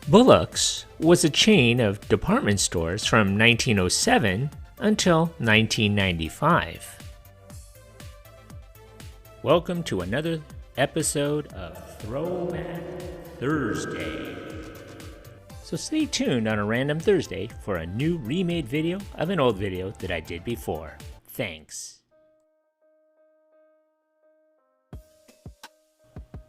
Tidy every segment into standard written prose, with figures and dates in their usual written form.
Bullocks was a chain of department stores from 1907 until 1995. Welcome to another episode of Throwback Thursday. So stay tuned on a random Thursday for a new remade video of an old video that I did before. Thanks.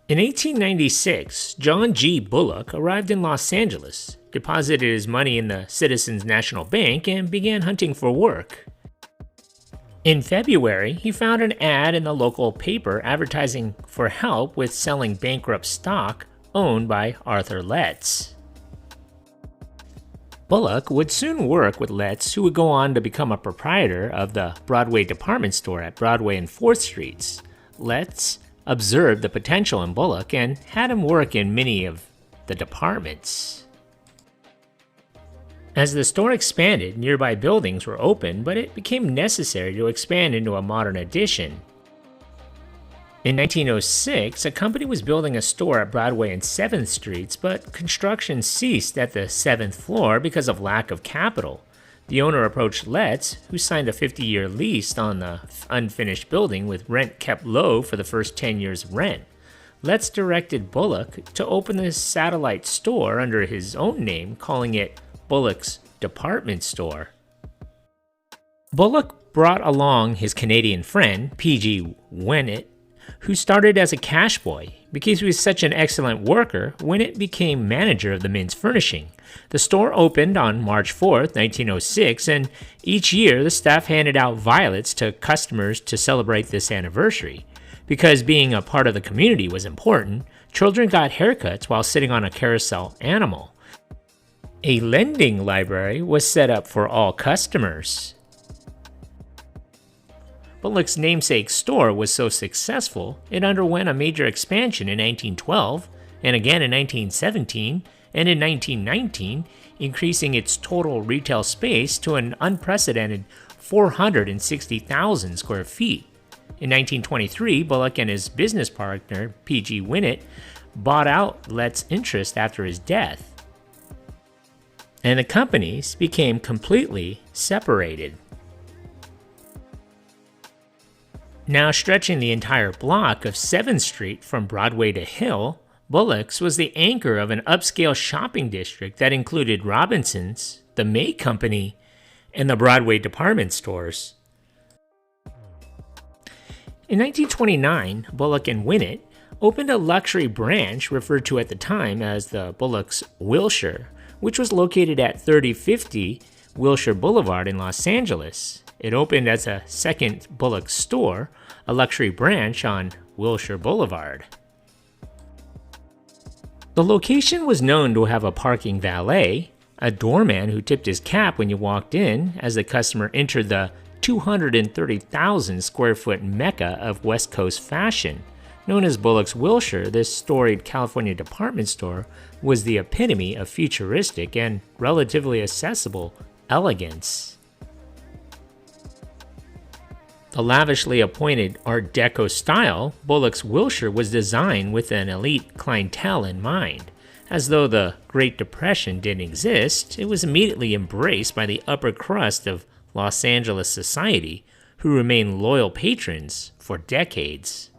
In 1896, John G. Bullock arrived in Los Angeles, deposited his money in the Citizens National Bank, and began hunting for work. In February, he found an ad in the local paper advertising for help with selling bankrupt stock owned by Arthur Letts. Bullock would soon work with Letts, who would go on to become a proprietor of the Broadway department store at Broadway and 4th Streets. Letts observed the potential in Bullock and had him work in many of the departments. As the store expanded, nearby buildings were opened, but it became necessary to expand into a modern addition. In 1906, a company was building a store at Broadway and 7th Streets, but construction ceased at the 7th floor because of lack of capital. The owner approached Letts, who signed a 50-year lease on the unfinished building with rent kept low for the first 10 years of rent. Letts directed Bullock to open the satellite store under his own name, calling it Bullock's Department Store. Bullock brought along his Canadian friend, P.G. Winnett, who started as a cash boy. Because he was such an excellent worker, Winnett became manager of the men's furnishing. The store opened on March 4th, 1906, and each year the staff handed out violets to customers to celebrate this anniversary. Because being a part of the community was important, children got haircuts while sitting on a carousel animal. A lending library was set up for all customers. Bullock's namesake store was so successful, it underwent a major expansion in 1912, and again in 1917, and in 1919, increasing its total retail space to an unprecedented 460,000 square feet. In 1923, Bullock and his business partner, P.G. Winnett, bought out Letts' interest after his death, and the companies became completely separated. Now stretching the entire block of 7th Street from Broadway to Hill, Bullocks was the anchor of an upscale shopping district that included Robinson's, the May Company, and the Broadway department stores. In 1929, Bullock and Winnett opened a luxury branch referred to at the time as the Bullocks Wilshire, which was located at 3050 Wilshire Boulevard in Los Angeles. It opened as a second Bullock store, a luxury branch on Wilshire Boulevard. The location was known to have a parking valet, a doorman who tipped his cap when you walked in as the customer entered the 230,000 square foot mecca of West Coast fashion. Known as Bullock's Wilshire, this storied California department store was the epitome of futuristic and relatively accessible elegance. The lavishly appointed Art Deco style, Bullock's Wilshire was designed with an elite clientele in mind. As though the Great Depression didn't exist, it was immediately embraced by the upper crust of Los Angeles society, who remained loyal patrons for decades.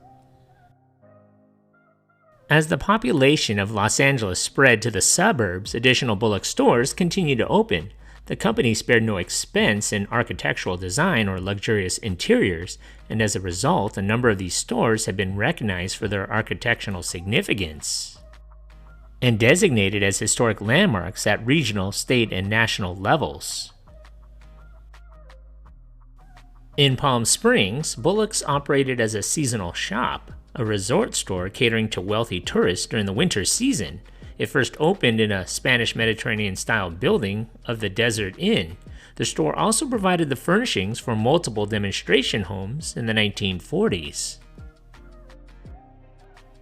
As the population of Los Angeles spread to the suburbs, additional Bullock stores continued to open. The company spared no expense in architectural design or luxurious interiors, and as a result, a number of these stores have been recognized for their architectural significance and designated as historic landmarks at regional, state, and national levels. In Palm Springs, Bullock's operated as a seasonal shop, a resort store catering to wealthy tourists during the winter season. It first opened in a Spanish Mediterranean-style building of the Desert Inn. The store also provided the furnishings for multiple demonstration homes in the 1940s.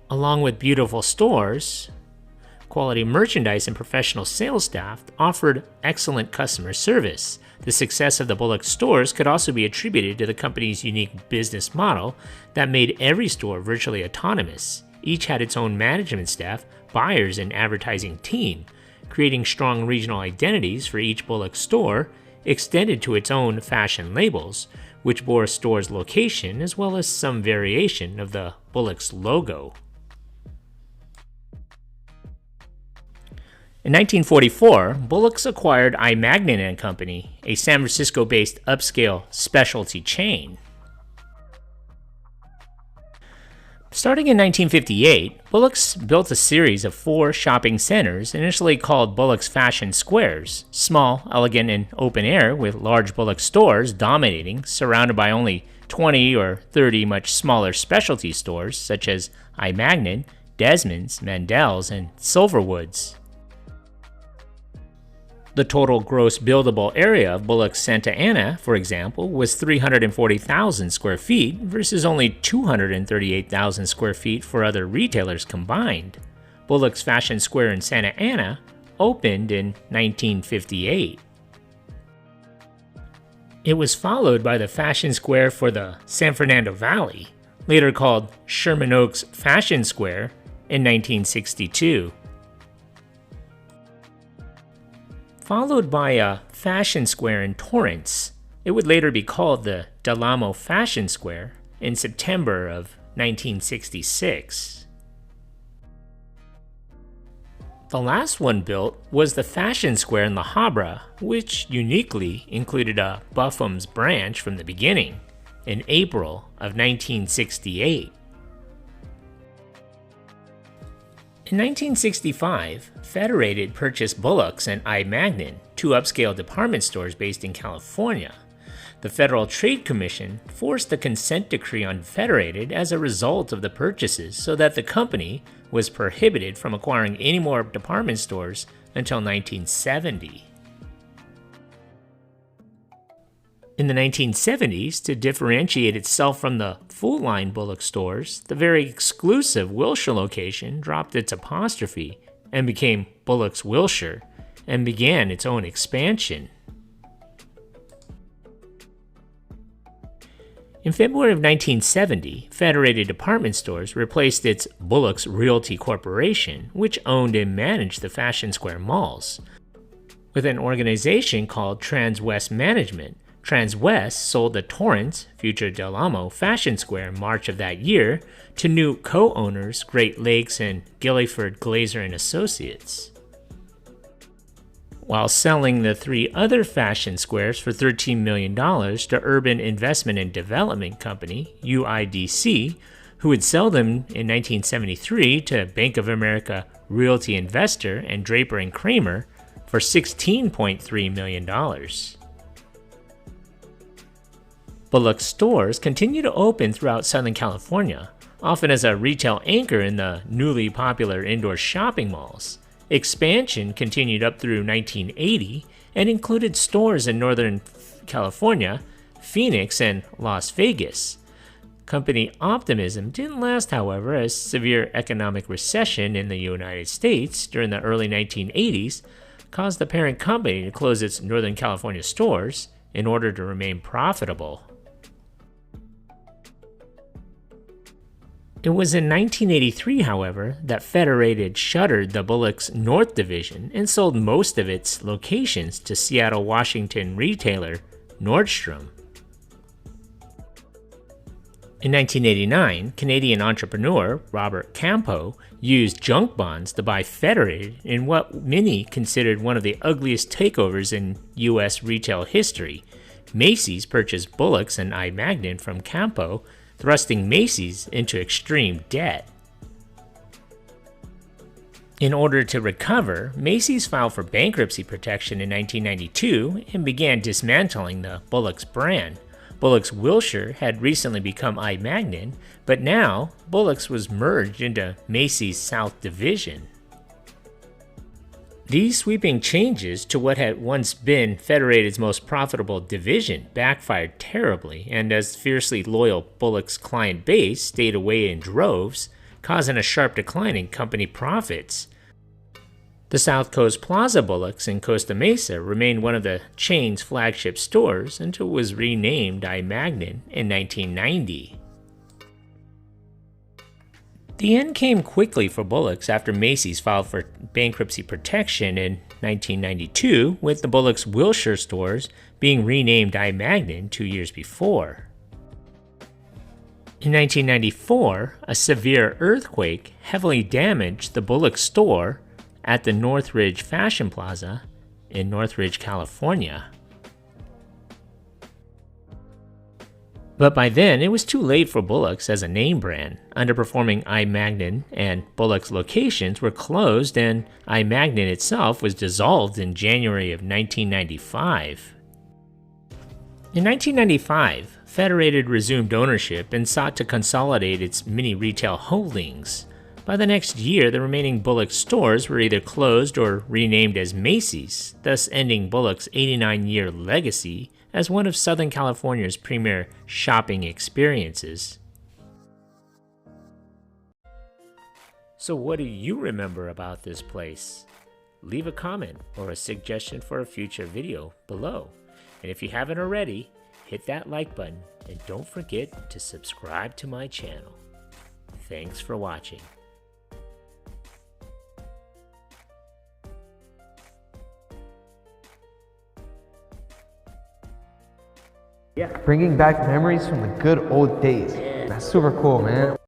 Along with beautiful stores, quality merchandise and professional sales staff offered excellent customer service. The success of the Bullock stores could also be attributed to the company's unique business model that made every store virtually autonomous. Each had its own management staff, buyers, and advertising team. creating strong regional identities for each Bullock store, extended to its own fashion labels, which bore a store's location as well as some variation of the Bullock's logo. In 1944, Bullocks acquired I. Magnin & Company, a San Francisco-based upscale specialty chain. Starting in 1958, Bullocks built a series of 4 shopping centers initially called Bullocks Fashion Squares, small, elegant, and open air with large Bullock stores dominating, surrounded by only 20 or 30 much smaller specialty stores such as I. Magnin, Desmond's, Mandel's, and Silverwood's. The total gross buildable area of Bullock's Santa Ana, for example, was 340,000 square feet versus only 238,000 square feet for other retailers combined. Bullock's Fashion Square in Santa Ana opened in 1958. It was followed by the Fashion Square for the San Fernando Valley, later called Sherman Oaks Fashion Square, in 1962. Followed by a Fashion Square in Torrance. It would later be called the Del Amo Fashion Square in September of 1966. The last one built was the Fashion Square in La Habra, which uniquely included a Buffum's branch from the beginning, in April of 1968. In 1965, Federated purchased Bullocks and I. Magnin, 2 upscale department stores based in California. The Federal Trade Commission forced a consent decree on Federated as a result of the purchases so that the company was prohibited from acquiring any more department stores until 1970. In the 1970s, to differentiate itself from the full-line Bullock stores, the very exclusive Wilshire location dropped its apostrophe and became Bullock's Wilshire and began its own expansion. In February of 1970, Federated Department Stores replaced its Bullocks Realty Corporation, which owned and managed the Fashion Square malls, with an organization called Transwest Management. Transwest sold the Torrance, future Del Amo, Fashion Square in March of that year to new co-owners Great Lakes and Gilliford Glazer and Associates. While selling the 3 other Fashion Squares for $13 million to Urban Investment and Development Company, UIDC, who would sell them in 1973 to Bank of America Realty Investor and Draper and Kramer for $16.3 million. Bullock stores continue to open throughout Southern California, often as a retail anchor in the newly popular indoor shopping malls. Expansion continued up through 1980 and included stores in Northern California, Phoenix, and Las Vegas. Company optimism didn't last, however, as severe economic recession in the United States during the early 1980s caused the parent company to close its Northern California stores in order to remain profitable. It was in 1983, however, that Federated shuttered the Bullock's North Division and sold most of its locations to Seattle, Washington retailer Nordstrom. In 1989, Canadian entrepreneur Robert Campo used junk bonds to buy Federated in what many considered one of the ugliest takeovers in U.S. retail history. Macy's purchased Bullocks and I. Magnin from Campo, thrusting Macy's into extreme debt. In order to recover, Macy's filed for bankruptcy protection in 1992 and began dismantling the Bullocks brand. Bullock's Wilshire had recently become I. Magnin, but now Bullock's was merged into Macy's South Division. These sweeping changes to what had once been Federated's most profitable division backfired terribly, and as fiercely loyal Bullock's client base stayed away in droves, causing a sharp decline in company profits. The South Coast Plaza Bullocks in Costa Mesa remained one of the chain's flagship stores until it was renamed I. Magnin in 1990. The end came quickly for Bullocks after Macy's filed for bankruptcy protection in 1992, with the Bullocks Wilshire stores being renamed I. Magnin 2 years before. In 1994, a severe earthquake heavily damaged the Bullock store at the Northridge Fashion Plaza in Northridge, California. But by then, it was too late for Bullocks as a name brand. Underperforming I. Magnin and Bullock's locations were closed, and I. Magnin itself was dissolved in January of 1995. In 1995, Federated resumed ownership and sought to consolidate its mini retail holdings. By the next year, the remaining Bullock stores were either closed or renamed as Macy's, thus ending Bullock's 89-year legacy as one of Southern California's premier shopping experiences. So what do you remember about this place? Leave a comment or a suggestion for a future video below. And if you haven't already, hit that like button and don't forget to subscribe to my channel. Thanks for watching. Yeah. Bringing back memories from the good old days. That's super cool, man.